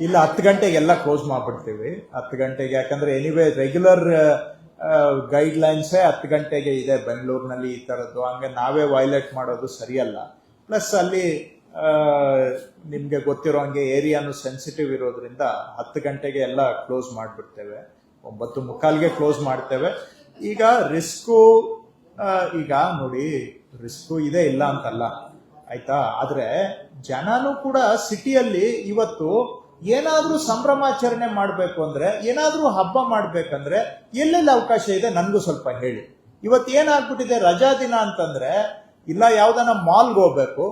ಇಲ್ಲ 10 ಗಂಟೆಗೆಲ್ಲ ಕ್ಲೋಸ್ ಮಾಡ್ಬಿಡ್ತೀವಿ. 10 ಗಂಟೆಗೆ, ಯಾಕಂದ್ರೆ ಎನಿವೇ ರೆಗ್ಯುಲರ್ ಗೈಡ್ಲೈನ್ಸೇ 10 ಗಂಟೆಗೆ ಇದೆ ಬೆಂಗಳೂರಿನಲ್ಲಿ ಈ ಥರದ್ದು. ಹಂಗೆ ನಾವೇ ವೈಲೇಟ್ ಮಾಡೋದು ಸರಿಯಲ್ಲ. ಪ್ಲಸ್ ಅಲ್ಲಿ ನಿಮಗೆ ಗೊತ್ತಿರೋ ಹಂಗೆ ಏರಿಯಾನು ಸೆನ್ಸಿಟಿವ್ ಇರೋದ್ರಿಂದ 10 ಗಂಟೆಗೆ ಎಲ್ಲ ಕ್ಲೋಸ್ ಮಾಡಿಬಿಡ್ತೇವೆ. 9:45ಗೆ ಕ್ಲೋಸ್ ಮಾಡ್ತೇವೆ. ಈಗ ರಿಸ್ಕು, ಈಗ ನೋಡಿ ರಿಸ್ಕು ಇದೆ ಇಲ್ಲ ಅಂತಲ್ಲ, ಆಯ್ತಾ. ಆದ್ರೆ ಜನನೂ ಕೂಡ ಸಿಟಿಯಲ್ಲಿ ಇವತ್ತು ಏನಾದ್ರೂ ಸಂಭ್ರಮಾಚರಣೆ ಮಾಡಬೇಕು ಅಂದ್ರೆ, ಏನಾದ್ರೂ ಹಬ್ಬ ಮಾಡ್ಬೇಕಂದ್ರೆ ಎಲ್ಲೆಲ್ಲಿ ಅವಕಾಶ ಇದೆ ನನಗೂ ಸ್ವಲ್ಪ ಹೇಳಿ. ಇವತ್ತು ಏನಾಗ್ಬಿಟ್ಟಿದೆ, ರಜಾ ದಿನ ಅಂತಂದ್ರೆ ಇಲ್ಲ ಯಾವ್ದನ ಮಾಲ್ಗೆ ಹೋಗ್ಬೇಕು,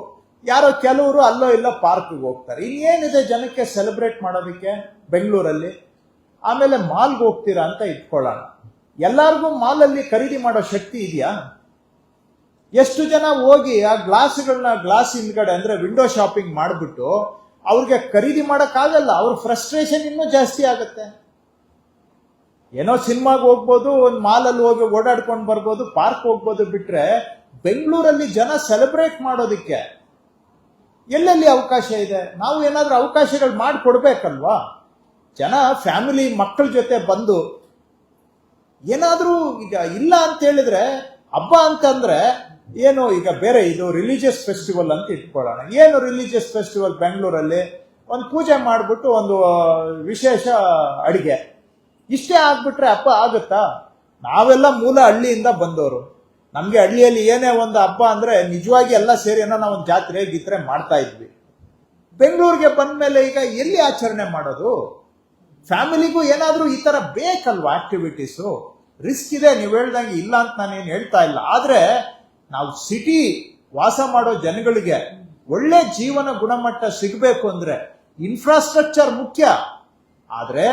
ಯಾರೋ ಕೆಲವರು ಅಲ್ಲೋ ಇಲ್ಲೋ ಪಾರ್ಕ್ಗೆ ಹೋಗ್ತಾರೆ. ಇನ್ನೇನಿದೆ ಜನಕ್ಕೆ ಸೆಲೆಬ್ರೇಟ್ ಮಾಡೋದಕ್ಕೆ ಬೆಂಗಳೂರಲ್ಲಿ? ಆಮೇಲೆ ಮಾಲ್ಗೆ ಹೋಗ್ತೀರಾ ಅಂತ ಇಟ್ಕೊಳ್ಳೋಣ, ಎಲ್ಲಾರ್ಗೂ ಮಾಲಲ್ಲಿ ಖರೀದಿ ಮಾಡೋ ಶಕ್ತಿ ಇದೆಯಾ? ಎಷ್ಟು ಜನ ಹೋಗಿ ಆ ಗ್ಲಾಸ್ ಹಿಂದ್ಗಡೆ ಅಂದ್ರೆ ವಿಂಡೋ ಶಾಪಿಂಗ್ ಮಾಡಿಬಿಟ್ಟು ಅವ್ರಿಗೆ ಖರೀದಿ ಮಾಡಕ್ಕಾಗಲ್ಲ, ಅವ್ರ ಫ್ರಸ್ಟ್ರೇಷನ್ ಇನ್ನೂ ಜಾಸ್ತಿ ಆಗುತ್ತೆ. ಏನೋ ಸಿನಿಮಾಗೆ ಹೋಗ್ಬೋದು, ಒಂದು ಮಾಲಲ್ಲಿ ಹೋಗಿ ಓಡಾಡ್ಕೊಂಡು ಬರ್ಬೋದು, ಪಾರ್ಕ್ ಹೋಗ್ಬೋದು, ಬಿಟ್ರೆ ಬೆಂಗಳೂರಲ್ಲಿ ಜನ ಸೆಲೆಬ್ರೇಟ್ ಮಾಡೋದಿಕ್ಕೆ ಎಲ್ಲೆಲ್ಲಿ ಅವಕಾಶ ಇದೆ? ನಾವು ಏನಾದ್ರೂ ಅವಕಾಶಗಳು ಮಾಡಿಕೊಡ್ಬೇಕಲ್ವಾ? ಜನ ಫ್ಯಾಮಿಲಿ ಮಕ್ಕಳ ಜೊತೆ ಬಂದು ಏನಾದ್ರೂ, ಈಗ ಇಲ್ಲ ಅಂತ ಹೇಳಿದ್ರೆ ಹಬ್ಬ ಅಂತಂದ್ರೆ ಏನು, ಈಗ ಬೇರೆ ಇದು ರಿಲಿಜಿಯಸ್ ಫೆಸ್ಟಿವಲ್ ಅಂತ ಇಟ್ಕೊಳ್ಳೋಣ. ಏನು ರಿಲಿಜಿಯಸ್ ಫೆಸ್ಟಿವಲ್ ಬೆಂಗಳೂರಲ್ಲಿ? ಒಂದು ಪೂಜೆ ಮಾಡಿಬಿಟ್ಟು ಒಂದು ವಿಶೇಷ ಅಡಿಗೆ, ಇಷ್ಟೇ ಆಗ್ಬಿಟ್ರೆ ಹಬ್ಬ ಆಗುತ್ತಾ? ನಾವೆಲ್ಲ ಮೂಲ ಹಳ್ಳಿಯಿಂದ ಬಂದವರು, ನಮ್ಗೆ ಹಳ್ಳಿಯಲ್ಲಿ ಏನೇ ಒಂದು ಹಬ್ಬ ಅಂದ್ರೆ ನಿಜವಾಗಿ ಎಲ್ಲ ಸೇರಿ ಏನೋ ನಾವು ಒಂದು ಜಾತ್ರೆ ಗೀತ್ರೆ ಮಾಡ್ತಾ ಇದ್ವಿ. ಬೆಂಗಳೂರಿಗೆ ಬಂದ್ಮೇಲೆ ಈಗ ಎಲ್ಲಿ ಆಚರಣೆ ಮಾಡೋದು? ಫ್ಯಾಮಿಲಿಗೂ ಏನಾದ್ರೂ ಈ ತರ ಬೇಕಲ್ವಾ ಆಕ್ಟಿವಿಟೀಸು? ರಿಸ್ಕ್ ಇದೆ, ನೀವು ಹೇಳ್ದಂಗೆ ಇಲ್ಲ ಅಂತ ನಾನೇನು ಹೇಳ್ತಾ ಇಲ್ಲ. ಆದ್ರೆ ನಾವು ಸಿಟಿ ವಾಸ ಮಾಡೋ ಜನಗಳಿಗೆ ಒಳ್ಳೆ ಜೀವನ ಗುಣಮಟ್ಟ ಸಿಗಬೇಕು ಅಂದ್ರೆ ಇನ್ಫ್ರಾಸ್ಟ್ರಕ್ಚರ್ ಮುಖ್ಯ, ಆದ್ರೆ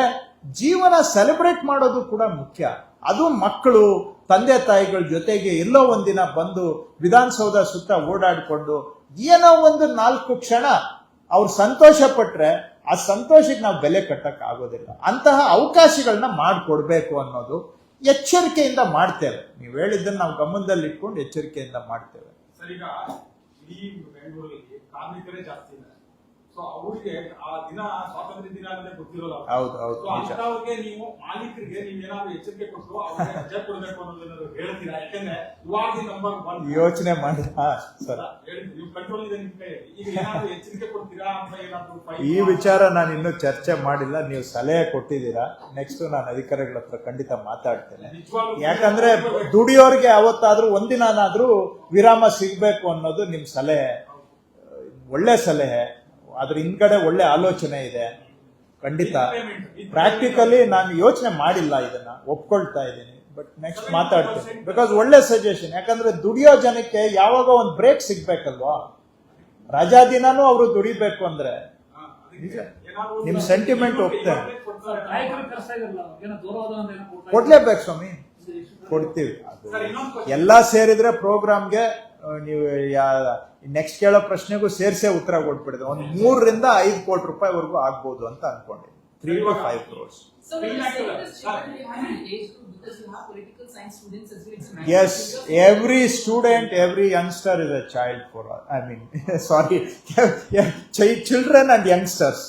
ಜೀವನ ಸೆಲೆಬ್ರೇಟ್ ಮಾಡೋದು ಕೂಡ ಮುಖ್ಯ. ಅದು ಮಕ್ಕಳು ತಂದೆ ತಾಯಿಗಳ ಜೊತೆಗೆ ಎಲ್ಲೋ ಒಂದಿನ ಬಂದು ವಿಧಾನಸೌಧ ಸುತ್ತ ಓಡಾಡಿಕೊಂಡು ಏನೋ ಒಂದು 4 ಕ್ಷಣ ಅವ್ರು ಸಂತೋಷ ಪಟ್ರೆ ಆ ಸಂತೋಷಕ್ಕೆ ನಾವು ಬೆಲೆ ಕಟ್ಟಕ್ ಆಗೋದಿಲ್ಲ. ಅಂತಹ ಅವಕಾಶಗಳನ್ನ ಮಾಡಿಕೊಡ್ಬೇಕು ಅನ್ನೋದು ಎಚ್ಚರಿಕೆಯಿಂದ ಮಾಡ್ತೇವೆ. ನೀವು ಹೇಳಿದ್ದನ್ನು ನಾವು ಗಮನದಲ್ಲಿ ಇಟ್ಕೊಂಡು ಎಚ್ಚರಿಕೆಯಿಂದ ಮಾಡ್ತೇವೆ. ಸರ್, ಈಗ ಇಡೀ ಬೆಂಗಳೂರಲ್ಲಿ ಕಾರ್ಮಿಕರೇ ಜಾಸ್ತಿ ಇದ್ದಾರೆ. ಸೊ ಅವರಿಗೆ ಆ ದಿನ ಸ್ವಾತಂತ್ರ್ಯ ದಿನ ಅನ್ನೋದೇ ಗೊತ್ತಿರೋಲ್ಲ. ಹೌದು. ಅಂತವ್ರಿಗೆ ನೀವು ಮಾಲೀಕರಿಗೆ ನೀವೇನಾದ್ರೂ ಎಚ್ಚರಿಕೆ ಕೊಟ್ಟು ಅವ್ರಿಗೆ ರಜೆ ಕೊಡ್ಬೇಕು ಅನ್ನೋದನ್ನ ಹೇಳ್ತೀರಾ? ಯಾಕಂದ್ರೆ ಇವಾಗ ನಂಬರ್ 1 ಯೋಚನೆ ಮಾಡಿ ನೀವು ಕಂಟ್ರೋಲ್ ಇದೆ ನಿಮ್ ಕೈ, ಈಗ ಏನಾದ್ರೂ ಎಚ್ಚರಿಕೆ ಕೊಡ್ತೀರಾ ಅಂತ ಏನಾದ್ರು? ಈ ವಿಚಾರ ನಾನು ಇನ್ನೂ ಚರ್ಚೆ ಮಾಡಿಲ್ಲ, ನೀವು ಸಲಹೆ ಕೊಟ್ಟಿದ್ದೀರಾ. ನೆಕ್ಸ್ಟ್ ನಾನು ಅಧಿಕಾರಿಗಳ ಹತ್ರ ಖಂಡಿತ ಮಾತಾಡ್ತೇನೆ. ಯಾಕಂದ್ರೆ ದುಡಿಯೋರ್ಗೆ ಅವತ್ತಾದ್ರೂ ಒಂದಿನಾದ್ರೂ ವಿರಾಮ ಸಿಗ್ಬೇಕು ಅನ್ನೋದು ನಿಮ್ ಸಲಹೆ, ಒಳ್ಳೆ ಸಲಹೆ. ಅದ್ರ ಹಿಂದ್ಗಡೆ ಒಳ್ಳೆ ಆಲೋಚನೆ ಇದೆ, ಖಂಡಿತ. ಪ್ರಾಕ್ಟಿಕಲಿ ನಾನು ಯೋಚನೆ ಮಾಡಿಲ್ಲ, ಇದನ್ನ ಒಪ್ಕೊಳ್ತಾ ಇದ್ದೀನಿ. ಬಟ್ ನೆಕ್ಸ್ಟ್ ಮಾತಾಡ್ತೀನಿ, ಬಿಕಾಸ್ ಒಳ್ಳೆ ಸಜೆಷನ್. ಯಾಕಂದ್ರೆ ದುಡಿಯೋ ಜನಕ್ಕೆ ಯಾವಾಗ ಒಂದು ಬ್ರೇಕ್ ಸಿಗ್ಬೇಕಲ್ವಾ? ರಜಾ ದಿನಾನು ಅವರು ದುಡಿಬೇಕು ಅಂದ್ರೆ ನಿಮ್ ಸೆಂಟಿಮೆಂಟ್ ಹೋಗ್ತೇನೆ. ಕೊಡ್ಲೇಬೇಕು ಸ್ವಾಮಿ, ಕೊಡ್ತೀವಿ. ಎಲ್ಲಾ ಸೇರಿದ್ರೆ ಪ್ರೋಗ್ರಾಮ್ಗೆ ನೀವು ನೆಕ್ಸ್ಟ್ ಕೇಳೋ ಪ್ರಶ್ನೆಗೂ ಸೇರ್ಸೇ ಉತ್ತರ ಕೊಟ್ಬಿಡಿದೆ. ಒಂದು 3 ರಿಂದ 5 ಕೋಟಿ ರೂಪಾಯಿವರೆಗೂ ಆಗ್ಬೋದು ಅಂತ ಅನ್ಕೊಂಡಿದ್ದೀನಿ. 3 to 5 crores. Yes, every student, every youngster is a child for us. I mean, sorry, children and youngsters.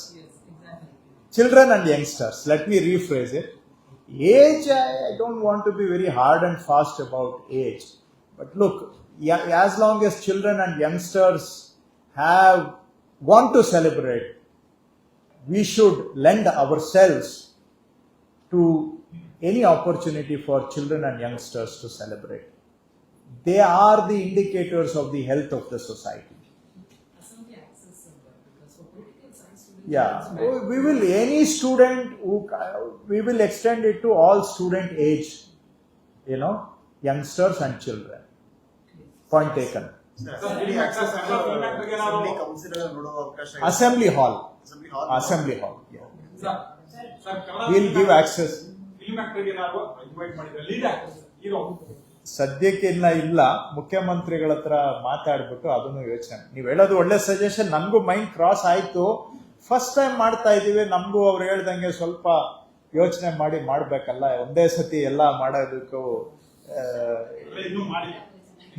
Children and youngsters. Let me rephrase it. Age, I don't want to be very hard and fast about age. But look, as long as children and youngsters want to celebrate, we should lend ourselves to any opportunity for children and youngsters to celebrate. They are the indicators of the health of the society. Yeah, we will, any student we will extend it to all student age, youngsters and children. Point taken. Assembly hall. Yeah. We'll give access. ಸದ್ಯಕ್ಕೆ ಇಲ್ಲ, ಮುಖ್ಯಮಂತ್ರಿಗಳ ಹತ್ರ ಮಾತಾಡ್ಬಿಟ್ಟು ಅದನ್ನು ಯೋಚನೆ. ನೀವು ಹೇಳೋದು ಒಳ್ಳೆ ಸಜೆಷನ್, ನಮಗೂ ಮೈಂಡ್ ಕ್ರಾಸ್ ಆಯ್ತು. ಫಸ್ಟ್ ಟೈಮ್ ಮಾಡ್ತಾ ಇದೀವಿ, ನಮಗೂ ಅವ್ರು ಹೇಳ್ದಂಗೆ ಸ್ವಲ್ಪ ಯೋಚನೆ ಮಾಡ್ಬೇಕಲ್ಲ. ಒಂದೇ ಸತಿ ಎಲ್ಲ ಮಾಡೋದಕ್ಕೂ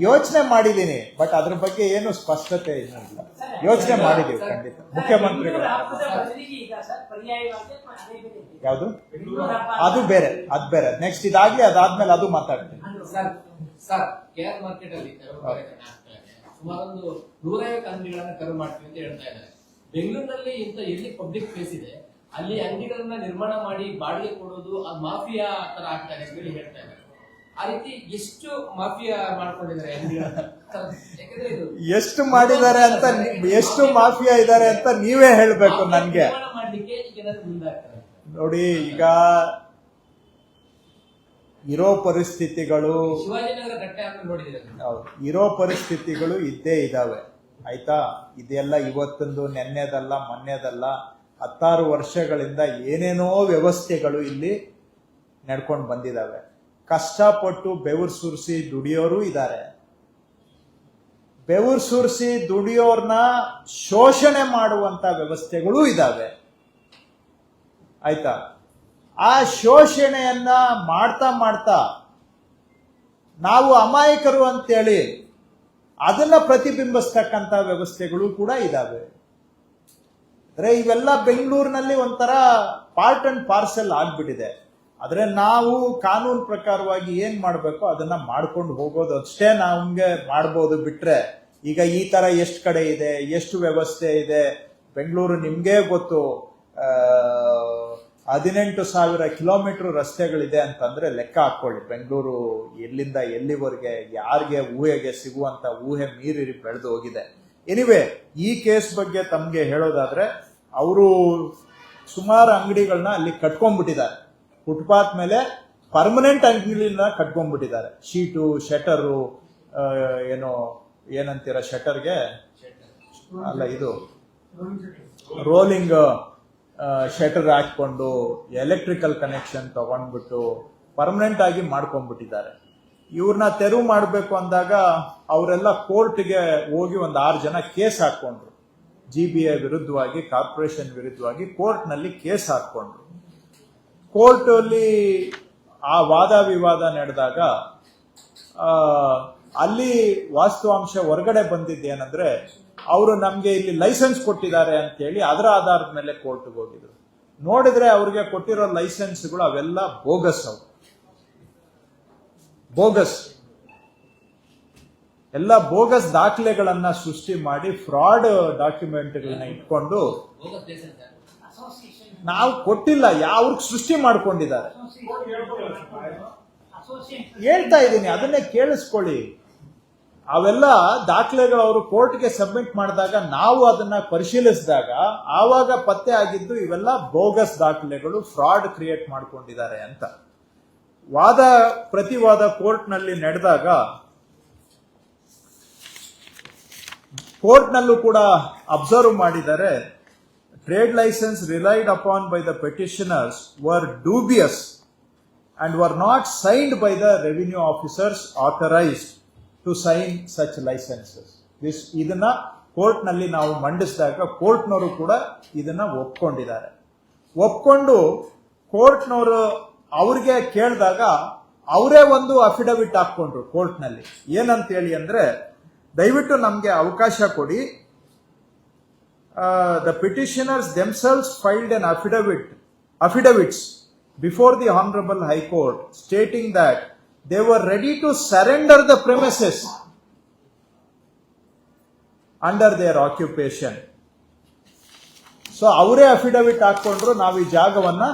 ಯೋಚನೆ ಮಾಡಿದ್ದೀನಿ, ಬಟ್ ಅದ್ರ ಬಗ್ಗೆ ಏನು ಸ್ಪಷ್ಟತೆ ಇನ್ನೂ ಇಲ್ಲ. ಯೋಚನೆ ಮಾಡಿದೀವಿ ಖಂಡಿತ ಮುಖ್ಯಮಂತ್ರಿಗಳು. ಯಾವುದು ಅದು ಬೇರೆ, ಅದು ಬೇರೆ. ನೆಕ್ಸ್ಟ್ ಇದಾಗ್ಲಿ, ಅದಾದ್ಮೇಲೆ ಅದು ಮಾತಾಡ್ತೀನಿ. ಸರ್, KR ಮಾರ್ಕೆಟ್ ಅಲ್ಲಿ ಸುಮಾರೊಂದು 150 ಅಂಗಡಿಗಳನ್ನ ಕರು ಮಾಡ್ತೀವಿ ಅಂತ ಹೇಳ್ತಾ ಇದ್ದಾರೆ. ಬೆಂಗಳೂರಿನಲ್ಲಿ ಇಂತ ಎಲ್ಲಿ ಪಬ್ಲಿಕ್ ಪ್ಲೇಸ್ ಇದೆ ಅಲ್ಲಿ ಅಂಗಡಿಗಳನ್ನ ನಿರ್ಮಾಣ ಮಾಡಿ ಬಾಡಿಗೆ ಕೊಡೋದು ಅದು ಮಾಫಿಯಾ ತರ ಆಗ್ತಾರೆ ಅಂತ ಹೇಳಿ ಹೇಳ್ತಾ ಇದ್ದಾರೆ. ಆ ರೀತಿ ಎಷ್ಟು ಮಾಫಿಯಾ ಮಾಡ್ಕೊಂಡಿದ್ದಾರೆ ಅಂಗಡಿಗಳನ್ನ? ಯಾಕಂದ್ರೆ ಇದು ಎಷ್ಟು ಮಾಡಿದ್ದಾರೆ ಅಂತ, ಎಷ್ಟು ಮಾಫಿಯಾ ಇದ್ದಾರೆ ಅಂತ ನೀವೇ ಹೇಳ್ಬೇಕು ನನ್ಗೆ. ನಿರ್ಮಾಣ ಮಾಡ್ಲಿಕ್ಕೆ ಈಗ ಏನಾದ್ರು ಮುಂದಾಗ್ತಾರೆ ನೋಡಿ, ಈಗ ಇರೋ ಪರಿಸ್ಥಿತಿಗಳು, ಶಿವಾಜಿನಗರ ಘಟ್ಟ ಅಂತ ನೋಡಿದ್ರೆ ಹೌದು, ಇರೋ ಪರಿಸ್ಥಿತಿಗಳು ಇದ್ದೇ ಇದಾವೆ. ಆಯ್ತಾ, ಇದೆಲ್ಲ ಇವತ್ತೊಂದು ನೆನ್ನೆದಲ್ಲ ಮೊನ್ನೆದಲ್ಲ, 16 ವರ್ಷಗಳಿಂದ ಏನೇನೋ ವ್ಯವಸ್ಥೆಗಳು ಇಲ್ಲಿ ನಡ್ಕೊಂಡು ಬಂದಿದ್ದಾವೆ. ಕಷ್ಟಪಟ್ಟು ಬೆವರು ಸುರಿಸಿ ದುಡಿಯೋರು ಇದ್ದಾರೆ. ಬೆವರು ಸುರಿಸಿ ದುಡಿಯೋರ್ನ ಶೋಷಣೆ ಮಾಡುವಂತ ವ್ಯವಸ್ಥೆಗಳೂ ಇದ್ದಾವೆ. ಆಯ್ತಾ, ಆ ಶೋಷಣೆಯನ್ನ ಮಾಡ್ತಾ ಮಾಡ್ತಾ ನಾವು ಅಮಾಯಕರು ಅಂತೇಳಿ ಅದನ್ನ ಪ್ರತಿಬಿಂಬಿಸ್ತಕ್ಕಂಥ ವ್ಯವಸ್ಥೆಗಳು ಕೂಡ ಇದಾವೆ. ಅಂದ್ರೆ ಇವೆಲ್ಲ ಬೆಂಗಳೂರಿನಲ್ಲಿ ಒಂಥರ ಪಾರ್ಟ್ ಅಂಡ್ ಪಾರ್ಸೆಲ್ ಆಗ್ಬಿಟ್ಟಿದೆ. ಆದ್ರೆ ನಾವು ಕಾನೂನು ಪ್ರಕಾರವಾಗಿ ಏನ್ ಮಾಡ್ಬೇಕೋ ಅದನ್ನ ಮಾಡ್ಕೊಂಡು ಹೋಗೋದು ಅಷ್ಟೇ ನಮ್ಗೆ ಮಾಡ್ಬೋದು. ಬಿಟ್ರೆ ಈಗ ಈ ತರ ಎಷ್ಟು ಕಡೆ ಇದೆ, ಎಷ್ಟು ವ್ಯವಸ್ಥೆ ಇದೆ ಬೆಂಗಳೂರು ನಿಮ್ಗೆ ಗೊತ್ತು. 18,000 ಕಿಲೋಮೀಟರ್ ರಸ್ತೆಗಳಿದೆ ಅಂತಂದ್ರೆ ಲೆಕ್ಕ ಹಾಕೊಳ್ಳಿ. ಬೆಂಗಳೂರು ಎಲ್ಲಿಂದ ಎಲ್ಲಿವರೆಗೆ ಯಾರಿಗೆ ಊಹೆಗೆ ಸಿಗುವಂತ ಊಹೆ ಮೀರಿ ಬೆಳೆದು ಹೋಗಿದೆ. ಎನಿವೆ, ಈ ಕೇಸ್ ಬಗ್ಗೆ ತಮ್ಗೆ ಹೇಳೋದಾದ್ರೆ, ಅವರು ಸುಮಾರು ಅಂಗಡಿಗಳನ್ನ ಅಲ್ಲಿ ಕಟ್ಕೊಂಡ್ಬಿಟ್ಟಿದ್ದಾರೆ. ಫುಟ್ಪಾತ್ ಮೇಲೆ ಪರ್ಮನೆಂಟ್ ಅಂಗಡಿಗಳನ್ನ ಕಟ್ಕೊಂಡ್ಬಿಟ್ಟಿದ್ದಾರೆ. ಶೀಟು, ಶಟರು, ಏನಂತೀರ ಶಟರ್ಗೆ, ಅಲ್ಲ ಇದು ರೋಲಿಂಗ್ ಶಟರ್ ಹಾಕೊಂಡು ಎಲೆಕ್ಟ್ರಿಕಲ್ ಕನೆಕ್ಷನ್ ತಗೊಂಡ್ಬಿಟ್ಟು ಪರ್ಮನೆಂಟ್ ಆಗಿ ಮಾಡ್ಕೊಂಡ್ಬಿಟ್ಟಿದ್ದಾರೆ. ಇವ್ರನ್ನ ತೆರವು ಮಾಡಬೇಕು ಅಂದಾಗ ಅವರೆಲ್ಲ ಕೋರ್ಟ್ಗೆ ಹೋಗಿ ಒಂದು 6 ಜನ ಕೇಸ್ ಹಾಕೊಂಡ್ರು. GBA ವಿರುದ್ಧವಾಗಿ, ಕಾರ್ಪೊರೇಷನ್ ವಿರುದ್ಧವಾಗಿ ಕೋರ್ಟ್ನಲ್ಲಿ ಕೇಸ್ ಹಾಕೊಂಡ್ರು. ಕೋರ್ಟ್ ಅಲ್ಲಿ ಆ ವಾದ ವಿವಾದ ನಡೆದಾಗ ಅಲ್ಲಿ ವಾಸ್ತವಾಂಶ ಹೊರಗಡೆ ಬಂದಿದ್ದೇನೆಂದ್ರೆ, ಅವರು ನಮ್ಗೆ ಇಲ್ಲಿ ಲೈಸೆನ್ಸ್ ಕೊಟ್ಟಿದ್ದಾರೆ ಅಂತ ಹೇಳಿ ಅದರ ಆಧಾರದ ಮೇಲೆ ಕೋರ್ಟ್ಗೆ ಹೋಗಿದ್ರು. ನೋಡಿದ್ರೆ ಅವ್ರಿಗೆ ಕೊಟ್ಟಿರೋ ಲೈಸೆನ್ಸ್ಗಳು ಅವೆಲ್ಲ ಬೋಗಸ್. ಅವು ಬೋಗಸ್, ಎಲ್ಲ ಬೋಗಸ್ ದಾಖಲೆಗಳನ್ನ ಸೃಷ್ಟಿ ಮಾಡಿ ಫ್ರಾಡ್ ಡಾಕ್ಯುಮೆಂಟ್ಗಳನ್ನ ಇಟ್ಕೊಂಡು ನಾವು ಕೊಟ್ಟಿಲ್ಲ, ಅವ್ರಿಗೆ ಸೃಷ್ಟಿ ಮಾಡ್ಕೊಂಡಿದ್ದಾರೆ. ಹೇಳ್ತಾ ಇದ್ದೀನಿ, ಅದನ್ನೇ ಕೇಳಿಸ್ಕೊಳ್ಳಿ. ಅವೆಲ್ಲ ದಾಖಲೆಗಳು ಅವರು ಕೋರ್ಟ್ಗೆ ಸಬ್ಮಿಟ್ ಮಾಡಿದಾಗ ನಾವು ಅದನ್ನ ಪರಿಶೀಲಿಸಿದಾಗ ಆವಾಗ ಪತ್ತೆ ಆಗಿದ್ದು ಇವೆಲ್ಲ ಬೋಗಸ್ ದಾಖಲೆಗಳು, ಫ್ರಾಡ್ ಕ್ರಿಯೇಟ್ ಮಾಡ್ಕೊಂಡಿದ್ದಾರೆ ಅಂತ. ವಾದ ಪ್ರತಿವಾದ ಕೋರ್ಟ್ನಲ್ಲಿ ನಡೆದಾಗ ಕೋರ್ಟ್ನಲ್ಲೂ ಕೂಡ ಅಬ್ಸರ್ವ್ ಮಾಡಿದರೆ, trade licence relied upon by the petitioners were dubious and were not signed by the revenue officers authorised to sign such licences. ಇದನ್ನ ಕೋರ್ಟ್ನಲ್ಲಿ ನಾವು ಮಂಡಿಸಿದಾಗ ಕೋರ್ಟ್ನವರು ಕೂಡ ಇದನ್ನ ಒಪ್ಕೊಂಡಿದ್ದಾರೆ. ಒಪ್ಕೊಂಡು ಕೋರ್ಟ್ನವರು ಅವ್ರಿಗೆ ಕೇಳಿದಾಗ ಅವರೇ ಒಂದು ಅಫಿಡವಿಟ್ ಹಾಕೊಂಡ್ರು ಕೋರ್ಟ್ನಲ್ಲಿ. ಏನಂತ ಹೇಳಿ ಅಂದ್ರೆ, ದಯವಿಟ್ಟು ನಮಗೆ ಅವಕಾಶ ಕೊಡಿ. The petitioners themselves filed an affidavits before the Honorable High Court stating that they were ready to surrender the premises under their occupation. So ಅವರೇ ಅಫಿಡವಿಟ್ ಹಾಕೊಂಡ್ರು, ನಾವು ಈ ಜಾಗವನ್ನ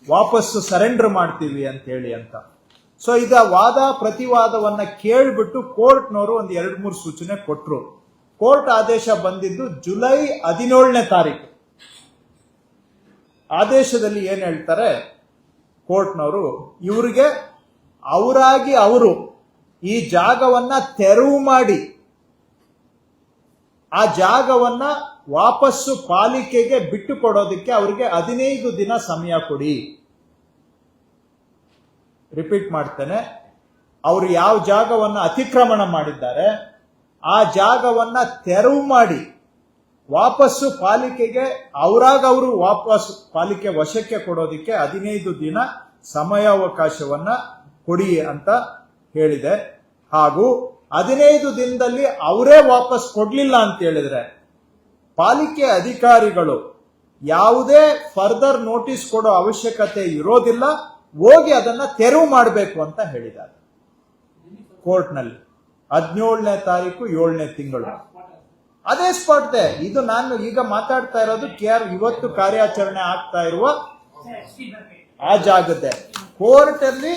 ವಾಪಸ್ಸು ಸರೆಂಡರ್ ಮಾಡ್ತೀವಿ ಅಂತ ಹೇಳಿ ಅಂತ. ಸೊ ಈಗ ವಾದ ಪ್ರತಿವಾದವನ್ನ ಕೇಳ್ಬಿಟ್ಟು ಕೋರ್ಟ್ನವರು ಒಂದು 2-3 ಸೂಚನೆ ಕೊಟ್ರು. ಕೋರ್ಟ್ ಆದೇಶ ಬಂದಿದ್ದು ಜುಲೈ 17ನೇ ತಾರೀಕು. ಆದೇಶದಲ್ಲಿ ಏನ್ ಹೇಳ್ತಾರೆ ಕೋರ್ಟ್ನವರು, ಇವರಿಗೆ ಅವರಾಗಿ ಅವರು ಈ ಜಾಗವನ್ನ ತೆರವು ಮಾಡಿ ಆ ಜಾಗವನ್ನ ವಾಪಸ್ಸು ಪಾಲಿಕೆಗೆ ಬಿಟ್ಟು ಕೊಡೋದಕ್ಕೆ ಅವರಿಗೆ 15 ದಿನ ಸಮಯ ಕೊಡಿ. ರಿಪೀಟ್ ಮಾಡ್ತೇನೆ, ಅವರು ಯಾವ ಜಾಗವನ್ನ ಅತಿಕ್ರಮಣ ಮಾಡಿದ್ದಾರೆ ಆ ಜಾಗವನ್ನ ತೆರವು ಮಾಡಿ ವಾಪಸ್ಸು ಪಾಲಿಕೆಗೆ ಅವರಾಗವರು ವಾಪಸ್ ಪಾಲಿಕೆ ವಶಕ್ಕೆ ಕೊಡೋದಕ್ಕೆ 15 ದಿನ ಸಮಯಾವಕಾಶವನ್ನ ಕೊಡಿ ಅಂತ ಹೇಳಿದೆ. ಹಾಗೂ 15 ದಿನದಲ್ಲಿ ಅವರೇ ವಾಪಸ್ ಕೊಡ್ಲಿಲ್ಲ ಅಂತ ಹೇಳಿದ್ರೆ ಪಾಲಿಕೆ ಅಧಿಕಾರಿಗಳು ಯಾವುದೇ ಫರ್ದರ್ ನೋಟಿಸ್ ಕೊಡೋ ಅವಶ್ಯಕತೆ ಇರೋದಿಲ್ಲ, ಹೋಗಿ ಅದನ್ನ ತೆರವು ಮಾಡಬೇಕು ಅಂತ ಹೇಳಿದ್ದಾರೆ ಕೋರ್ಟ್ನಲ್ಲಿ. 17ನೇ ತಾರೀಕು 7ನೇ ತಿಂಗಳು ಅದೇ ಸ್ಪಾಟ್. ಇದು ನಾನು ಈಗ ಮಾತಾಡ್ತಾ ಇರೋದು ಇವತ್ತು ಕಾರ್ಯಾಚರಣೆ ಆಗ್ತಾ ಇರುವ ಆ ಜಾಗದ್ದೇ. ಕೋರ್ಟ್ ಅಲ್ಲಿ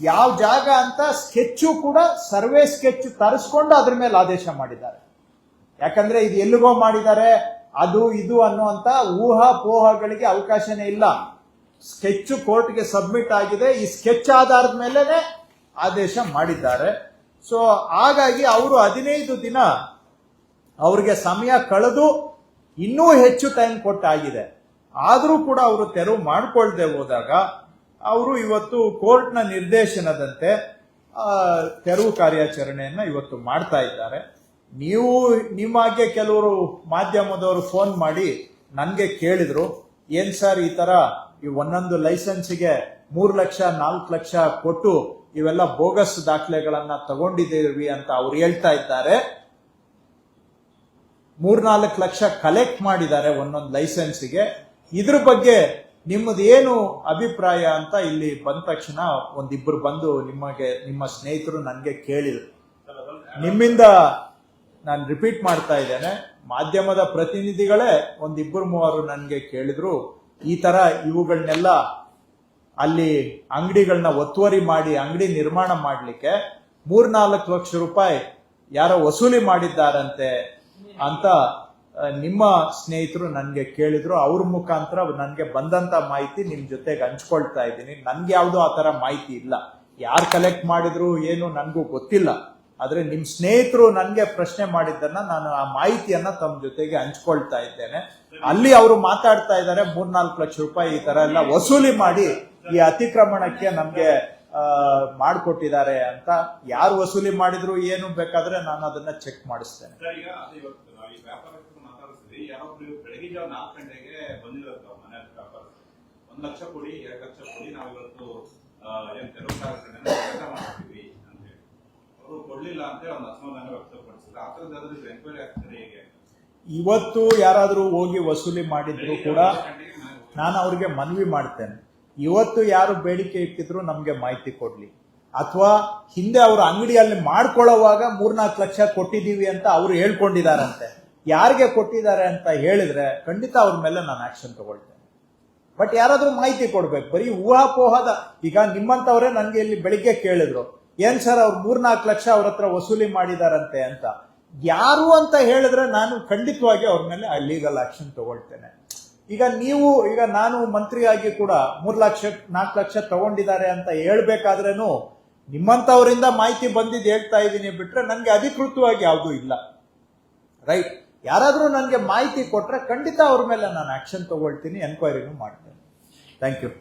ಯಾವ ಜಾಗ ಅಂತ ಸ್ಕೆಚ್ಚು ಕೂಡ ಸರ್ವೆ ಸ್ಕೆಚ್ ತರಿಸ್ಕೊಂಡು ಅದ್ರ ಮೇಲೆ ಆದೇಶ ಮಾಡಿದ್ದಾರೆ. ಯಾಕಂದ್ರೆ ಇದು ಎಲ್ಲಿಗೋ ಮಾಡಿದ್ದಾರೆ ಅದು ಇದು ಅನ್ನುವಂತ ಊಹಾಪೋಹಗಳಿಗೆ ಅವಕಾಶನೇ ಇಲ್ಲ. ಸ್ಕೆಚ್ ಕೋರ್ಟ್ಗೆ ಸಬ್ಮಿಟ್ ಆಗಿದೆ, ಈ ಸ್ಕೆಚ್ ಆಧಾರದ ಮೇಲೆ ಆದೇಶ ಮಾಡಿದ್ದಾರೆ. ಸೊ ಹಾಗಾಗಿ ಅವರು 15 ದಿನ ಅವ್ರಿಗೆ ಸಮಯ ಕಳೆದು ಇನ್ನೂ ಹೆಚ್ಚು ಟೈಮ್ ಕೊಟ್ಟಾಗಿದೆ. ಆದರೂ ಕೂಡ ಅವರು ತೆರವು ಮಾಡಿಕೊಳ್ಳದೆ ಹೋದಾಗ ಅವರು ಇವತ್ತು ಕೋರ್ಟ್ನ ನಿರ್ದೇಶನದಂತೆ ತೆರವು ಕಾರ್ಯಾಚರಣೆಯನ್ನ ಇವತ್ತು ಮಾಡ್ತಾ ಇದ್ದಾರೆ. ನೀವು ನಿಮಗೆ ಕೆಲವರು ಮಾಧ್ಯಮದವರು ಫೋನ್ ಮಾಡಿ ನನಗೆ ಕೇಳಿದ್ರು, ಏನ್ ಸರ್ ಈ ತರ ಈ ಒಂದೊಂದು ಲೈಸೆನ್ಸ್ಗೆ 3 ಲಕ್ಷ 4 ಲಕ್ಷ ಕೊಟ್ಟು ಇವೆಲ್ಲ ಬೋಗಸ್ ದಾಖಲೆಗಳನ್ನ ತಗೊಂಡಿದ್ದೀವಿ ಅಂತ ಅವ್ರು ಹೇಳ್ತಾ ಇದ್ದಾರೆ. 3-4 ಲಕ್ಷ ಕಲೆಕ್ಟ್ ಮಾಡಿದ್ದಾರೆ ಒಂದೊಂದು ಲೈಸೆನ್ಸ್ಗೆ. ಇದ್ರ ಬಗ್ಗೆ ನಿಮ್ಮದು ಏನು ಅಭಿಪ್ರಾಯ ಅಂತ ಇಲ್ಲಿ ಬಂದ ತಕ್ಷಣ ಒಂದಿಬ್ಬರು ಬಂದು ನಿಮ್ಮ ಸ್ನೇಹಿತರು ನನಗೆ ಕೇಳಿದ್ರು. ನಿಮ್ಮಿಂದ ನಾನು ರಿಪೀಟ್ ಮಾಡ್ತಾ ಇದ್ದೇನೆ, ಮಾಧ್ಯಮದ ಪ್ರತಿನಿಧಿಗಳೇ 1-2-3 ನನಗೆ ಕೇಳಿದ್ರು, ಈ ತರ ಇವುಗಳನ್ನೆಲ್ಲ ಅಲ್ಲಿ ಅಂಗಡಿಗಳನ್ನ ಒತ್ತುವರಿ ಮಾಡಿ ಅಂಗಡಿ ನಿರ್ಮಾಣ ಮಾಡಲಿಕ್ಕೆ 3-4 ಲಕ್ಷ ರೂಪಾಯಿ ಯಾರೋ ವಸೂಲಿ ಮಾಡಿದ್ದಾರಂತೆ ಅಂತ ನಿಮ್ಮ ಸ್ನೇಹಿತರು ನನಗೆ ಕೇಳಿದ್ರು. ಅವ್ರ ಮುಖಾಂತರ ನನಗೆ ಬಂದಂತ ಮಾಹಿತಿ ನಿಮ್ ಜೊತೆಗೆ ಹಂಚ್ಕೊಳ್ತಾ ಇದ್ದೀನಿ. ನನ್ಗೆ ಯಾವ್ದು ಆ ತರ ಮಾಹಿತಿ ಇಲ್ಲ, ಯಾರು ಕಲೆಕ್ಟ್ ಮಾಡಿದ್ರು ಏನು ನನ್ಗೂ ಗೊತ್ತಿಲ್ಲ. ಆದ್ರೆ ನಿಮ್ ಸ್ನೇಹಿತರು ನನ್ಗೆ ಪ್ರಶ್ನೆ ಮಾಡಿದ್ದನ್ನ ನಾನು ಆ ಮಾಹಿತಿಯನ್ನ ತಮ್ಮ ಜೊತೆಗೆ ಹಂಚ್ಕೊಳ್ತಾ ಇದ್ದೇನೆ. ಅಲ್ಲಿ ಅವರು ಮಾತಾಡ್ತಾ ಇದ್ದಾರೆ 3-4 ಲಕ್ಷ ರೂಪಾಯಿ ಈ ತರ ಎಲ್ಲ ವಸೂಲಿ ಮಾಡಿ ಈ ಅತಿಕ್ರಮಣಕ್ಕೆ ನಮ್ಗೆ ಮಾಡಿಕೊಟ್ಟಿದ್ದಾರೆ ಅಂತ. ಯಾರು ವಸೂಲಿ ಮಾಡಿದ್ರು ಏನು ಬೇಕಾದ್ರೆ ನಾನು ಅದನ್ನ ಚೆಕ್ ಮಾಡಿಸ್ತೇನೆ. ಈಗ ಇವತ್ತು ನಾವು ಈ ವ್ಯಾಪಾರಸ್ಥರು ಮಾತಾಡಿಸಿದ್ವಿ, ಯಾರೊಬ್ರು ಬೆಳಗ್ಗೆ ಜಾವ 4 ಗಂಟೆಗೆ ಬಂದಿರೋದು ಮನೆ ವ್ಯಾಪಾರ 1 ಲಕ್ಷ ಕೊಡಿ 2 ಲಕ್ಷ ಕೊಡಿ ನಾವು ಇವತ್ತು ಏನ್ ತೆರವು ಕಾರ್ಯಾಚರಣೆ ಕೆಲಸ ಮಾಡ್ತೀವಿ ಅಂತ ಹೇಳಿ ಅವರು ಕೊಡ್ಲಿಲ್ಲ ಅಂತ ಒಂದು ಅಸಮಾಧಾನ ವ್ಯಕ್ತಪಡಿಸಿದ್ರು. ಆ ಥರದ್ದಾದ್ರೂ ಎಂಕ್ವೈರಿ ಆಗ್ತದೆ ಹೇಗೆ? ಇವತ್ತು ಯಾರಾದ್ರೂ ಹೋಗಿ ವಸೂಲಿ ಮಾಡಿದ್ರು ಕೂಡ ನಾನು ಅವ್ರಿಗೆ ಮನವಿ ಮಾಡ್ತೇನೆ, ಇವತ್ತು ಯಾರು ಬೇಡಿಕೆ ಇಟ್ಟಿದ್ರು ನಮ್ಗೆ ಮಾಹಿತಿ ಕೊಡ್ಲಿ. ಅಥವಾ ಹಿಂದೆ ಅವರು ಅಂಗಡಿಯಲ್ಲಿ ಮಾಡ್ಕೊಳ್ಳೋವಾಗ 3-4 ಲಕ್ಷ ಕೊಟ್ಟಿದೀವಿ ಅಂತ ಅವರು ಹೇಳ್ಕೊಂಡಿದಾರಂತೆ, ಯಾರಿಗೆ ಕೊಟ್ಟಿದ್ದಾರೆ ಅಂತ ಹೇಳಿದ್ರೆ ಖಂಡಿತ ಅವ್ರ ಮೇಲೆ ನಾನು ಆಕ್ಷನ್ ತಗೊಳ್ತೇನೆ. ಬಟ್ ಯಾರಾದ್ರೂ ಮಾಹಿತಿ ಕೊಡ್ಬೇಕು. ಬರೀ ಊಹಾಪೋಹದ, ಈಗ ನಿಮ್ಮಂತವ್ರೆ ನನ್ಗೆ ಇಲ್ಲಿ ಬೆಳಿಗ್ಗೆ ಕೇಳಿದ್ರು, ಏನ್ ಸರ್ ಅವ್ರು 3-4 ಲಕ್ಷ ಅವ್ರ ಹತ್ರ ವಸೂಲಿ ಮಾಡಿದಾರಂತೆ ಅಂತ. ಯಾರು ಅಂತ ಹೇಳಿದ್ರೆ ನಾನು ಖಂಡಿತವಾಗಿ ಅವ್ರ ಮೇಲೆ ಲೀಗಲ್ ಆಕ್ಷನ್ ತಗೊಳ್ತೇನೆ. ಈಗ ನಾನು ಮಂತ್ರಿಯಾಗಿ ಕೂಡ 3-4 ಲಕ್ಷ ತಗೊಂಡಿದ್ದಾರೆ ಅಂತ ಹೇಳ್ಬೇಕಾದ್ರೇನು ನಿಮ್ಮಂತವರಿಂದ ಮಾಹಿತಿ ಬಂದಿದ್ದು ಹೇಳ್ತಾ ಇದ್ದೀನಿ ಬಿಟ್ರೆ ನನ್ಗೆ ಅಧಿಕೃತವಾಗಿ ಯಾವುದೂ ಇಲ್ಲ. ರೈಟ್, ಯಾರಾದ್ರೂ ನನಗೆ ಮಾಹಿತಿ ಕೊಟ್ರೆ ಖಂಡಿತ ಅವ್ರ ಮೇಲೆ ನಾನು ಆಕ್ಷನ್ ತಗೊಳ್ತೀನಿ, ಎನ್ಕ್ವೈರಿನೂ ಮಾಡ್ತೇನೆ. Thank you.